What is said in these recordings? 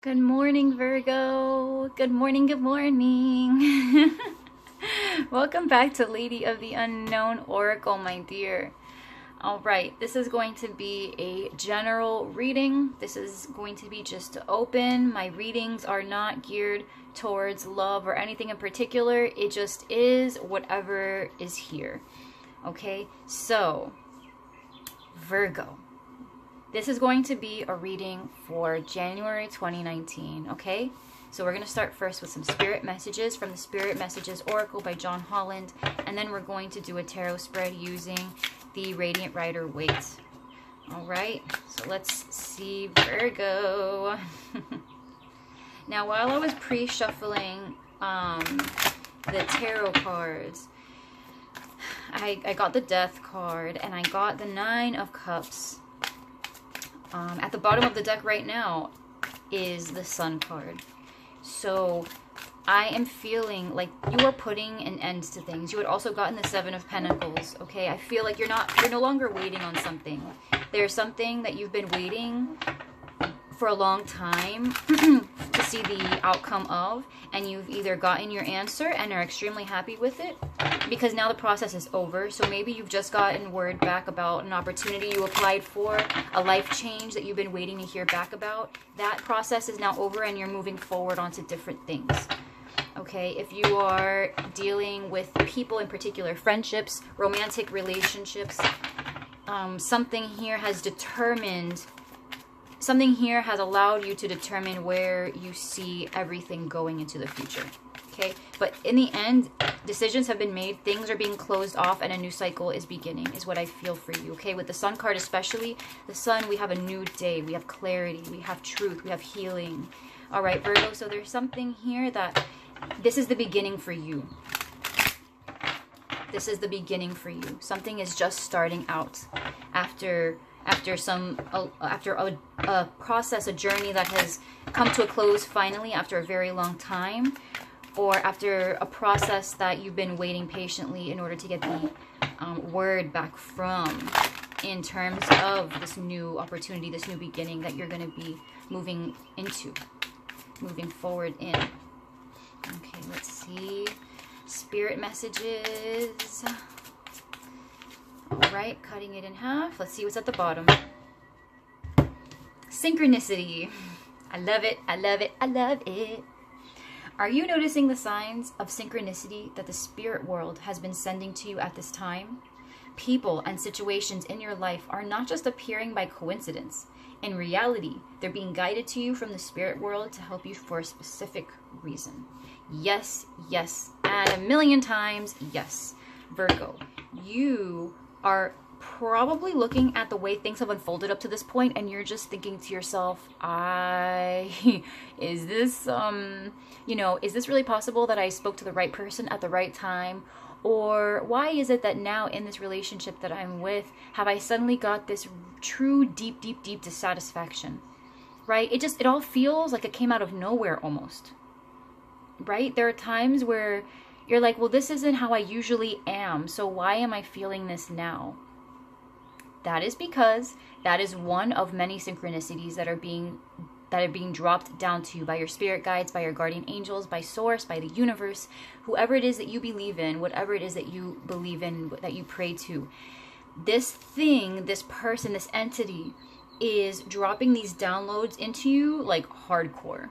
Good morning, Virgo. Good morning, good morning. Welcome back to Lady of the Unknown Oracle, my dear. All right, this is going to be a general reading. This is going to be just open. My readings are not geared towards love or anything in particular. It just is whatever is here. Okay, so Virgo. This is going to be a reading for January 2019, okay? So we're going to start first with some spirit messages from the Spirit Messages Oracle by John Holland, and then we're going to do a tarot spread using the Radiant Rider Waite. All right, so let's see Virgo. Now, while I was pre-shuffling the tarot cards, I got the Death card, and I got the Nine of Cups. At the bottom of the deck right now is the Sun card. So I am feeling like you are putting an end to things. You had also gotten the Seven of Pentacles. Okay, I feel like you're no longer waiting on something. There's something that you've been waiting for a long time to see the outcome of, and you've either gotten your answer and are extremely happy with it because now the process is over. So maybe you've just gotten word back about an opportunity you applied for, a life change that you've been waiting to hear back about. That process is now over and you're moving forward onto different things. Okay, if you are dealing with people in particular, friendships, romantic relationships, something here has allowed you to determine where you see everything going into the future. Okay, but in the end, decisions have been made, things are being closed off, and a new cycle is beginning, is what I feel for you. Okay, with the Sun card especially, the Sun, we have a new day, we have clarity, we have truth, we have healing. All right, Virgo, so there's something here that this is the beginning for you. This is the beginning for you. Something is just starting out after a process, a journey that has come to a close finally after a very long time, or after a process that you've been waiting patiently in order to get the word back from, in terms of this new opportunity, this new beginning that you're going to be moving into, moving forward in. Okay, let's see. Spirit messages. All right, cutting it in half. Let's see what's at the bottom. Synchronicity. I love it. I love it. I love it. Are you noticing the signs of synchronicity that the spirit world has been sending to you at this time? People and situations in your life are not just appearing by coincidence. In reality, they're being guided to you from the spirit world to help you for a specific reason. Yes, yes, and a million times yes. Virgo, you are probably looking at the way things have unfolded up to this point, and you're just thinking to yourself, is this is this really possible that I spoke to the right person at the right time? Or why is it that now in this relationship that I'm with, have I suddenly got this true deep dissatisfaction? Right? It all feels like it came out of nowhere almost. Right? There are times where you're like, well, this isn't how I usually am, so why am I feeling this now? That is because that is one of many synchronicities that are being dropped down to you by your spirit guides, by your guardian angels, by source, by the universe, whoever it is that you believe in, whatever it is that you believe in, that you pray to. This thing, this person, this entity is dropping these downloads into you like hardcore.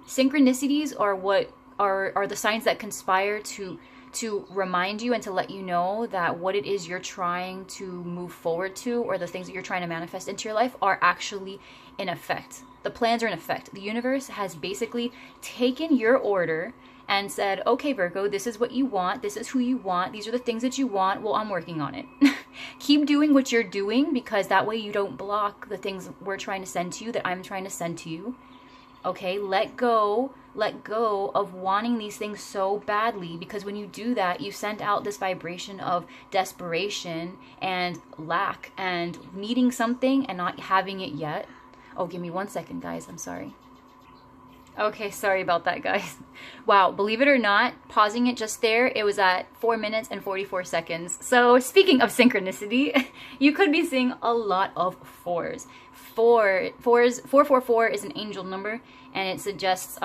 Synchronicities are what are the signs that conspire to remind you and to let you know that what it is you're trying to move forward to, or the things that you're trying to manifest into your life, are actually in effect. The plans are in effect. The universe has basically taken your order and said, okay, Virgo, this is what you want. This is who you want. These are the things that you want. Well, I'm working on it. Keep doing what you're doing, because that way you don't block the things we're trying to send to you, that I'm trying to send to you. Okay, let go of wanting these things so badly, because when you do that, you send out this vibration of desperation and lack and needing something and not having it yet. Oh, give me 1 second, guys. I'm sorry. Okay, sorry about that, guys. Wow, believe it or not, pausing it just there, it was at 4 minutes and 44 seconds. So speaking of synchronicity, you could be seeing a lot of fours. 444 is an angel number, and it suggests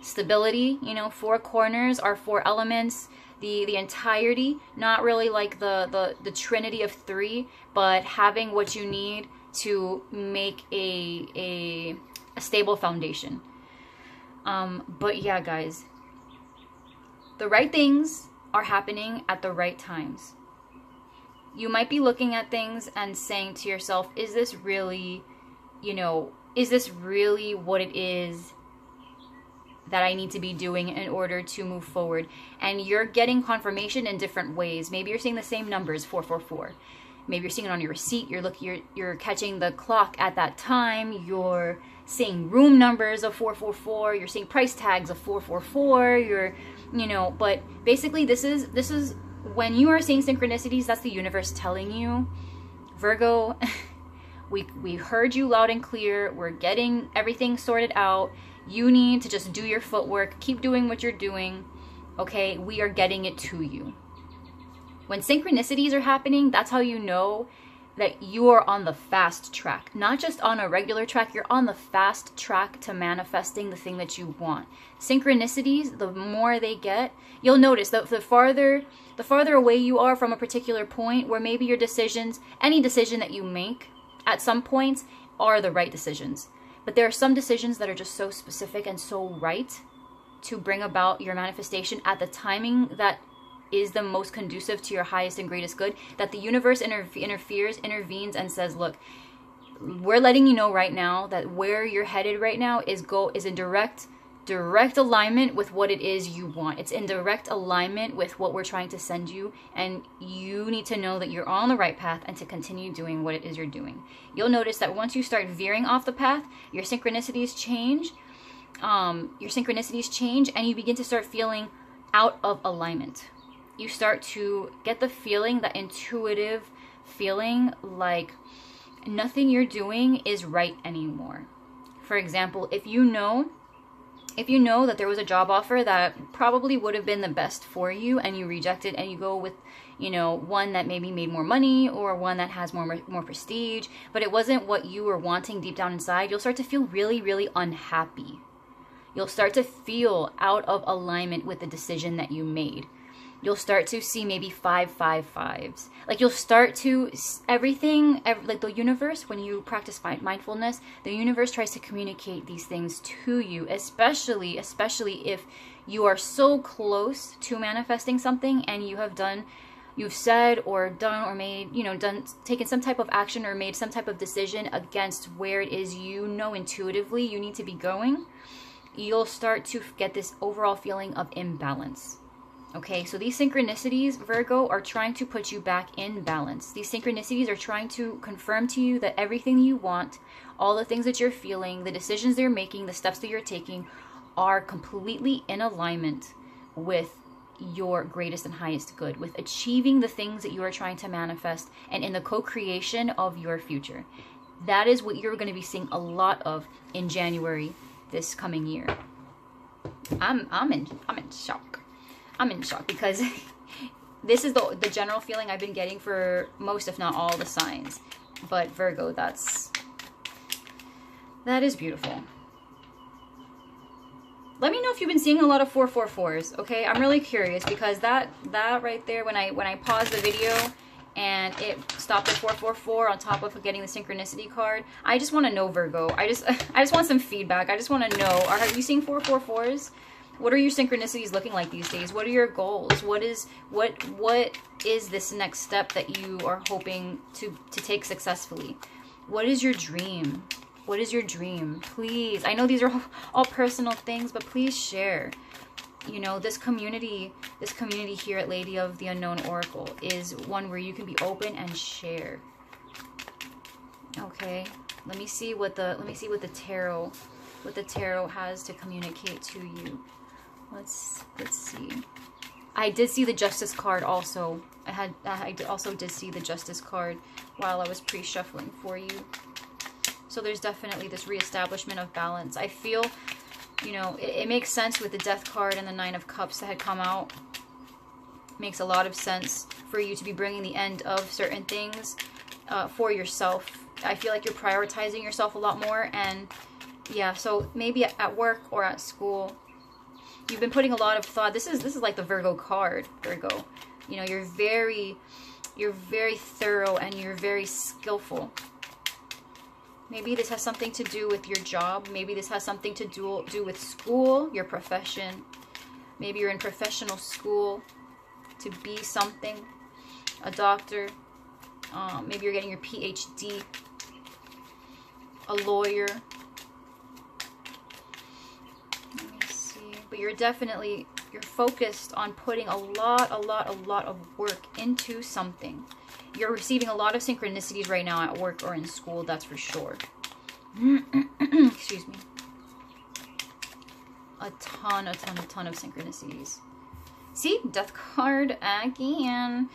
stability. You know, 4 corners are 4 elements, the entirety, not really like the trinity of 3, but having what you need to make a stable foundation. But yeah, guys, the right things are happening at the right times. You might be looking at things and saying to yourself, is this really, you know, is this really what it is that I need to be doing in order to move forward? And you're getting confirmation in different ways. Maybe you're seeing the same numbers, 444. Maybe you're seeing it on your receipt. You're catching the clock at that time. You're seeing room numbers of 444. You're seeing price tags of 444. You know, but basically this is when you are seeing synchronicities, that's the universe telling you, Virgo, we heard you loud and clear. We're getting everything sorted out. You need to just do your footwork. Keep doing what you're doing. Okay, we are getting it to you. When synchronicities are happening, that's how you know that you are on the fast track. Not just on a regular track, you're on the fast track to manifesting the thing that you want. Synchronicities, the more they get, you'll notice that the farther away you are from a particular point, where maybe your decisions, any decision that you make at some points, are the right decisions. But there are some decisions that are just so specific and so right to bring about your manifestation at the timing that is the most conducive to your highest and greatest good, that the universe intervenes and says, look, we're letting you know right now that where you're headed right now is in direct alignment with what it is you want. It's in direct alignment with what we're trying to send you, and you need to know that you're on the right path and to continue doing what it is you're doing. You'll notice that once you start veering off the path, your synchronicities change. And you begin to start feeling out of alignment. You start to get the feeling, that intuitive feeling, like nothing you're doing is right anymore. For example, if you know that there was a job offer that probably would have been the best for you, and you reject it and you go with, you know, one that maybe made more money or one that has more prestige, but it wasn't what you were wanting deep down inside, you'll start to feel really, really unhappy. You'll start to feel out of alignment with the decision that you made. You'll start to see maybe 555s. Like you'll start to, like the universe, when you practice mindfulness, the universe tries to communicate these things to you, especially if you are so close to manifesting something and you've said or done or made, taken some type of action or made some type of decision against where it is intuitively you need to be going. You'll start to get this overall feeling of imbalance. Okay, so these synchronicities, Virgo, are trying to put you back in balance. These synchronicities are trying to confirm to you that everything you want, all the things that you're feeling, the decisions they're making, the steps that you're taking, are completely in alignment with your greatest and highest good, with achieving the things that you are trying to manifest, and in the co-creation of your future. That is what you're going to be seeing a lot of in January this coming year. I'm in shock. I'm in shock because this is the general feeling I've been getting for most, if not all, the signs. But Virgo, that is beautiful. Let me know if you've been seeing a lot of 444s, okay? I'm really curious because that right there, when I paused the video and it stopped at 444 on top of getting the synchronicity card, I just want to know, Virgo. I just want some feedback. I just want to know, are you seeing 444s? What are your synchronicities looking like these days? What are your goals? What is this next step that you are hoping to take successfully? What is your dream? What is your dream? Please, I know these are all personal things, but please share. You know, this community here at Lady of the Unknown Oracle is one where you can be open and share. Okay, let me see what the tarot has to communicate to you. Let's see. I did see the Justice card also. I also did see the Justice card while I was pre-shuffling for you. So there's definitely this reestablishment of balance. I feel, it makes sense with the Death card and the Nine of Cups that had come out. Makes a lot of sense for you to be bringing the end of certain things for yourself I feel like you're prioritizing yourself a lot more. And yeah, so maybe at work or at school, you've been putting a lot of thought. This is like the Virgo card, Virgo. You know, you're very thorough and you're very skillful. Maybe this has something to do with your job. Maybe this has something to do with school, your profession. Maybe you're in professional school to be something, a doctor. Maybe you're getting your PhD, a lawyer. Let me see. But you're focused on putting a lot of work into something. You're receiving a lot of synchronicities right now at work or in school, that's for sure. Excuse me. A ton of synchronicities. See? Death card again.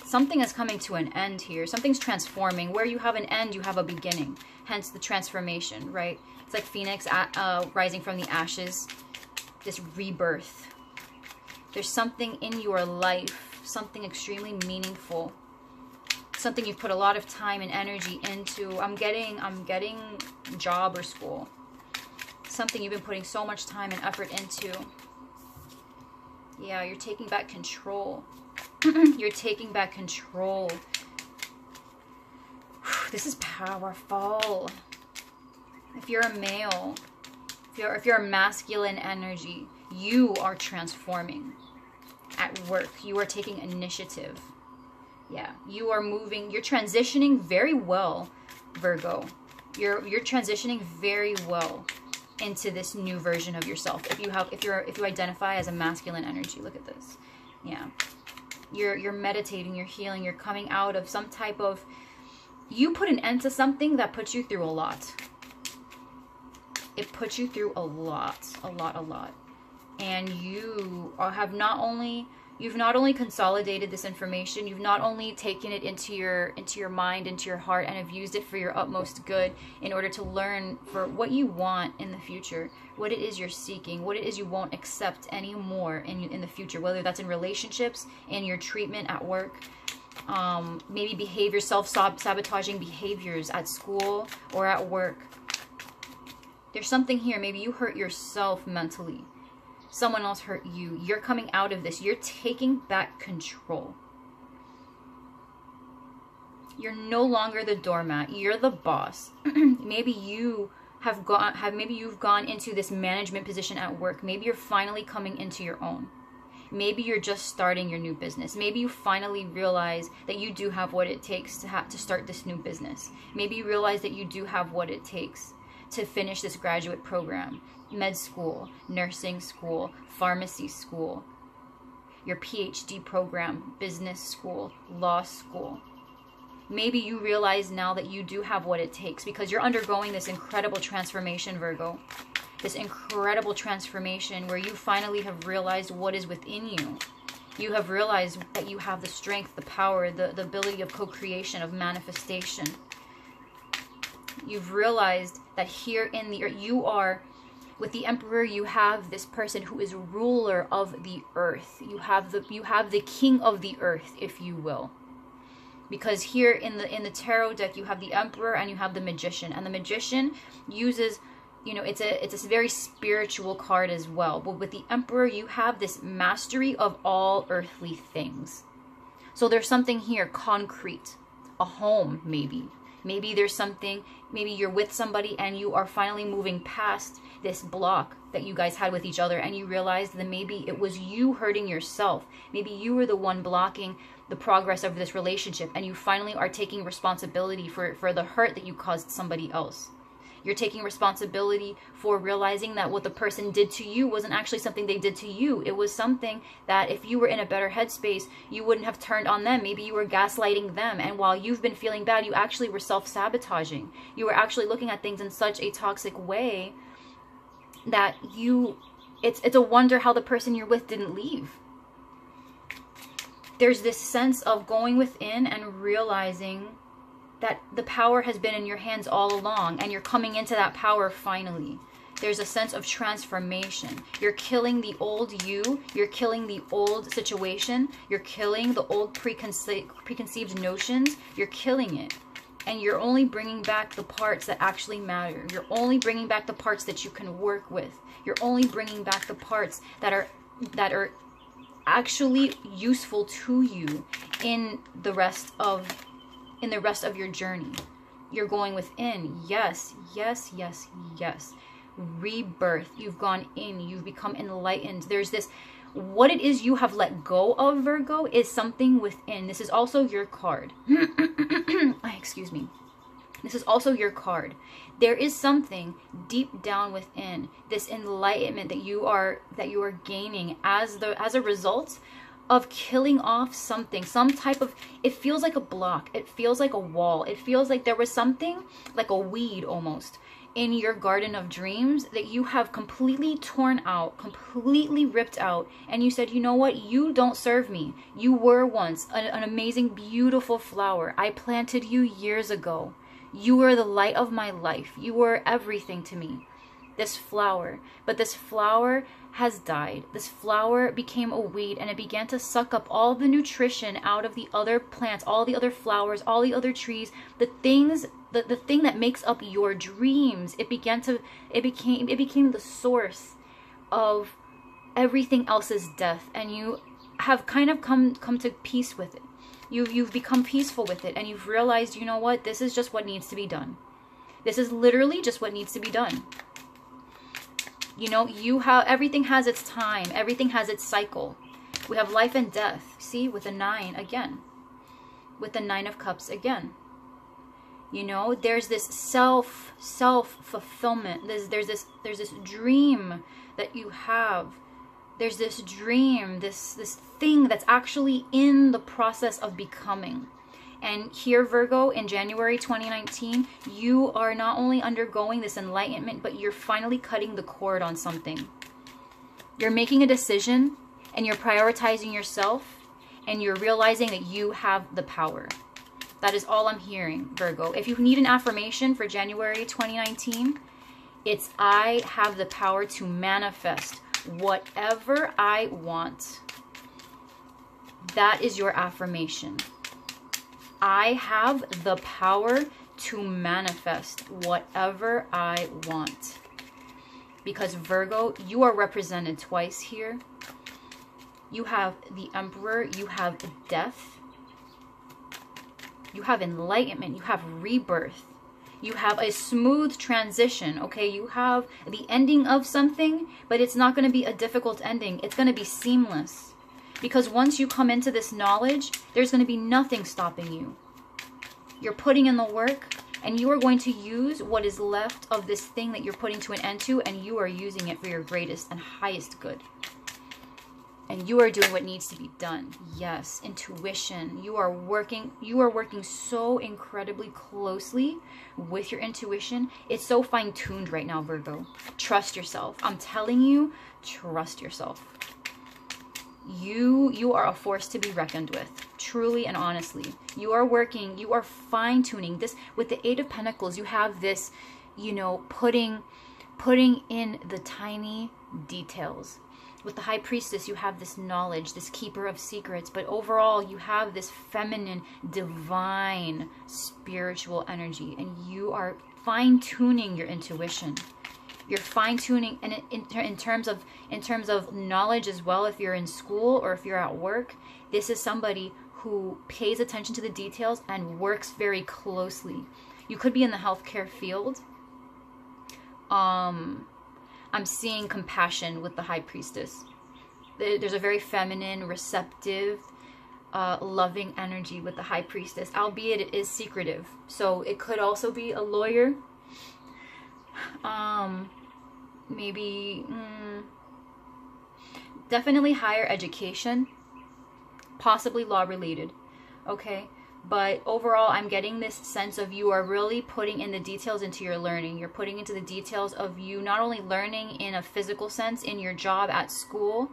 Something is coming to an end here. Something's transforming. Where you have an end, you have a beginning. Hence the transformation, right? It's like Phoenix rising from the ashes. This rebirth. There's something in your life, something extremely meaningful. Something you've put a lot of time and energy into. I'm getting job or school. Something you've been putting so much time and effort into. Yeah, you're taking back control. You're taking back control. This is powerful. If you're a male, if you're a masculine energy, you are transforming. At work, you are taking initiative. Yeah, you are moving. You're transitioning very well, Virgo. You're transitioning very well into this new version of yourself. If you identify as a masculine energy, look at this. Yeah, you're meditating, you're healing, you're coming out of some type of. You put an end to something that puts you through a lot. It puts you through a lot. And you've not only consolidated this information, you've not only taken it into your mind, into your heart, and have used it for your utmost good in order to learn for what you want in the future, what it is you're seeking, what it is you won't accept anymore in the future, whether that's in relationships, in your treatment at work, maybe behavior, self-sabotaging behaviors at school or at work. There's something here. Maybe you hurt yourself mentally. Someone else hurt you. You're coming out of this. You're taking back control. You're no longer the doormat. You're the boss. Maybe you've gone into this management position at work. Maybe you're finally coming into your own. Maybe you're just starting your new business. Maybe you finally realize that you do have what it takes to start this new business. Maybe you realize that you do have what it takes to finish this graduate program. Med school, nursing school, pharmacy school, your PhD program, business school, law school. Maybe you realize now that you do have what it takes because you're undergoing this incredible transformation, Virgo. This incredible transformation where you finally have realized what is within you. You have realized that you have the strength, the power, the ability of co-creation, of manifestation. You've realized that here in the earth, you are, with the Emperor, you have this person who is ruler of the earth. You have the king of the earth, if you will. Because here in the tarot deck, you have the Emperor and you have the Magician. And the Magician uses, it's a very spiritual card as well. But with the Emperor, you have this mastery of all earthly things. So there's something here concrete, a home maybe. Maybe there's something, maybe you're with somebody and you are finally moving past this block that you guys had with each other, and you realized that maybe it was you hurting yourself. Maybe you were the one blocking the progress of this relationship, and you finally are taking responsibility for the hurt that you caused somebody else. You're taking responsibility for realizing that what the person did to you wasn't actually something they did to you. It was something that if you were in a better headspace, you wouldn't have turned on them. Maybe you were gaslighting them. And while you've been feeling bad, you actually were self-sabotaging. You were actually looking at things in such a toxic way that it's a wonder how the person you're with didn't leave. There's this sense of going within and realizing that the power has been in your hands all along, and you're coming into that power finally. There's a sense of transformation. You're killing the old you. You're killing the old situation. You're killing the old preconceived notions. You're killing it. And you're only bringing back the parts that actually matter. You're only bringing back the parts that you can work with. You're only bringing back the parts that are actually useful to you in the rest of your journey. You're going within. Yes, yes, yes, yes. Rebirth. You've gone in. You've become enlightened. There's this, what it is you have let go of, Virgo, is something within. This is also your card. Excuse me. This is also your card. There is something deep down within, this enlightenment that you are gaining as a result of killing off something, some type of, it feels like a block, it feels like a wall, it feels like there was something like a weed almost in your garden of dreams that you have completely torn out, completely ripped out, and you said, you know what, you don't serve me. You were once an amazing, beautiful flower. I planted you years ago. You were the light of my life. You were everything to me. This flower. But this flower has died. This flower became a weed, and it began to suck up all the nutrition out of the other plants, all the other flowers, all the other trees, the things, the thing that makes up your dreams. It became the source of everything else's death, and you have kind of come to peace with it. You've become peaceful with it, and you've realized, you know what, this is just what needs to be done. This is literally just what needs to be done. You know, everything has its time, everything has its cycle. We have life and death. See, with the 9 again, with the 9 of Cups again. You know, there's this self fulfillment. There's this dream that you have. There's this dream, this thing that's actually in the process of becoming. And here, Virgo, in January 2019, you are not only undergoing this enlightenment, but you're finally cutting the cord on something. You're making a decision, and you're prioritizing yourself, and you're realizing that you have the power. That is all I'm hearing, Virgo. If you need an affirmation for January 2019, it's I have the power to manifest whatever I want. That is your affirmation. I have the power to manifest whatever I want. Because Virgo, you are represented twice here. You have the Emperor, you have death, you have enlightenment, you have rebirth. You have a smooth transition, okay? You have the ending of something, but it's not going to be a difficult ending. It's going to be seamless. Because once you come into this knowledge, there's going to be nothing stopping you. You're putting in the work, and you are going to use what is left of this thing that you're putting to an end to, and you are using it for your greatest and highest good. And you are doing what needs to be done. Yes, intuition. You are working so incredibly closely with your intuition. It's so fine-tuned right now, Virgo. Trust yourself. I'm telling you, trust yourself. You are a force to be reckoned with, truly and honestly. You are working, you are fine-tuning this. With the 8 of Pentacles, you have this, you know, putting in the tiny details. With the High Priestess, you have this knowledge, this keeper of secrets, but overall you have this feminine, divine, spiritual energy, and you are fine-tuning your intuition. You're fine-tuning, and in terms of knowledge as well. If you're in school or if you're at work, this is somebody who pays attention to the details and works very closely. You could be in the healthcare field. I'm seeing compassion with the High Priestess. There's a very feminine, receptive, loving energy with the High Priestess, albeit it is secretive. So it could also be a lawyer. Maybe definitely higher education, possibly law related, okay? But overall, I'm getting this sense of you are really putting in the details into your learning. You're putting into the details of you not only learning in a physical sense, in your job, at school,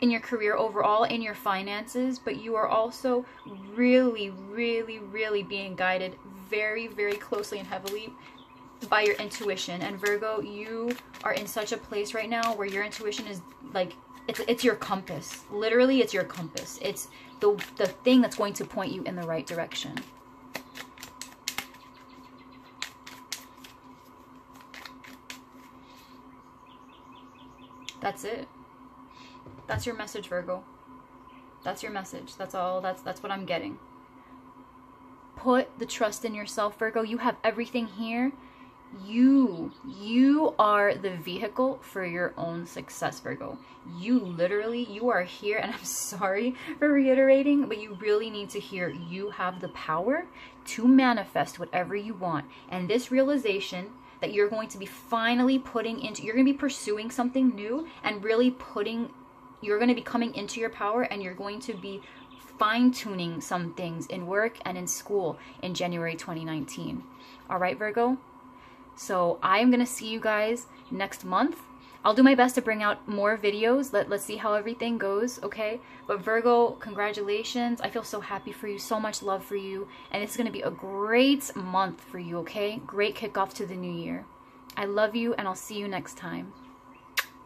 in your career overall, in your finances, but you are also really, really, really being guided very, very closely and heavily by your intuition. And Virgo, you are in such a place right now where your intuition is like, it's your compass. Literally, it's your compass. It's the thing that's going to point you in the right direction. That's it. That's your message, Virgo. That's your message. That's all. That's what I'm getting. Put the trust in yourself, Virgo. You have everything here. You are the vehicle for your own success, Virgo. You are here, and I'm sorry for reiterating, but you really need to hear you have the power to manifest whatever you want. And this realization that you're going to be finally putting into, you're going to be pursuing something new and really you're going to be coming into your power, and you're going to be fine-tuning some things in work and in school in January 2019. All right, Virgo? So I'm going to see you guys next month. I'll do my best to bring out more videos. Let's see how everything goes, okay? But Virgo, congratulations. I feel so happy for you. So much love for you. And it's going to be a great month for you, okay? Great kickoff to the new year. I love you, and I'll see you next time.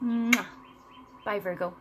Mwah. Bye, Virgo.